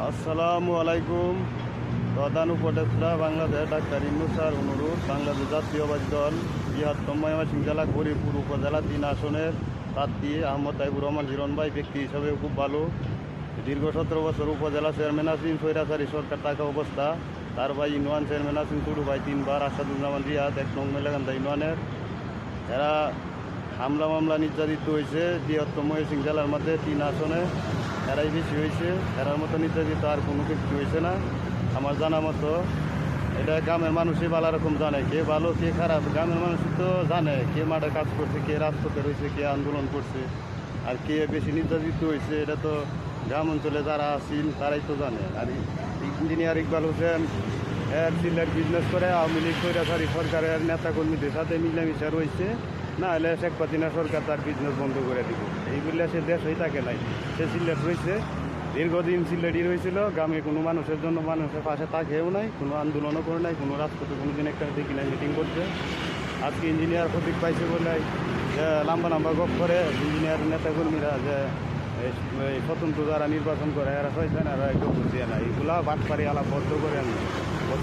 আসসালামু আলাইকুম। প্রধান উপদেষ্টা বাংলাদেশ ডাক্তার ইউনূস স্যার অনুরোধ বাংলাদেশ জাতীয়বাদী দল বৃহত্তম ময়মনসিংহ জেলা গৌরীপুর উপজেলা 3 আসনের প্রার্থী আহমদ তাইবুর রহমান হিরণ ভাই ব্যক্তি হিসাবে খুব ভালো। দীর্ঘ 17 বছর উপজেলা চেয়ারম্যান আছেন, স্বৈরাচারী সরকার থাকা অবস্থা। তার ভাই ইউনিয়ন চেয়ারম্যান আছেন ছোটো ভাই 3 বার আসাদুজ্জামান রিয়াদ 1 নং মেলাকান্দা ইউনিয়নের। এরা হামলা মামলা নির্যাতিত হয়েছে বৃহত্তম ময়মনসিংহ জেলার মধ্যে 3 আসনে। এরাই বেশি হয়েছে, এরার মতো নির্যাতিত আর কোনো ব্যক্তি হয়েছে না আমার জানা মতো। এটা গ্রামের মানুষই ভালো রকম জানে, কে ভালো কে খারাপ গ্রামের মানুষ তো জানে, কে মাঠে কাজ করছে, কে রাজপথে রয়েছে, কে আন্দোলন করছে, আর কে বেশি নির্যাতিত হয়েছে এটা তো গ্রাম অঞ্চলে যারা আছেন তারাই তো জানে। আর ইঞ্জিনিয়ার ইকবাল হোসেন এর সিলেট বিজনেস করে আওয়ামী লীগ স্বৈরাচারী সরকারের নেতাকর্মীদের সাথে মিলামিশা রয়েছে, না হলে শেখ হাসিনা সরকার তার বিজনেস বন্ধ করে দিব। এই বললে সে দেশ হয়ে থাকে নাই, সে সিলেট রয়েছে, দীর্ঘদিন সিলেটই রয়েছিল। গ্রামে কোনো মানুষের জন্য মানুষের পাশে তাকেও নাই, কোনো আন্দোলনও করে নাই, কোনো রাজপথে কোনো দিন একটা দেখি নাই মিটিং করতে। আজকে ইঞ্জিনিয়ার প্রতীক পাইছে বলে যে লম্বা লম্বা গপ করে ইঞ্জিনিয়ার নেতাকর্মীরা যে এই স্বতন্ত্র যারা নির্বাচন করে এরা হয়েছেন, এরা একটু বুঝিয়ে না, এইগুলা বাটপারি আলাপ বদ্ধ করে আনি। গত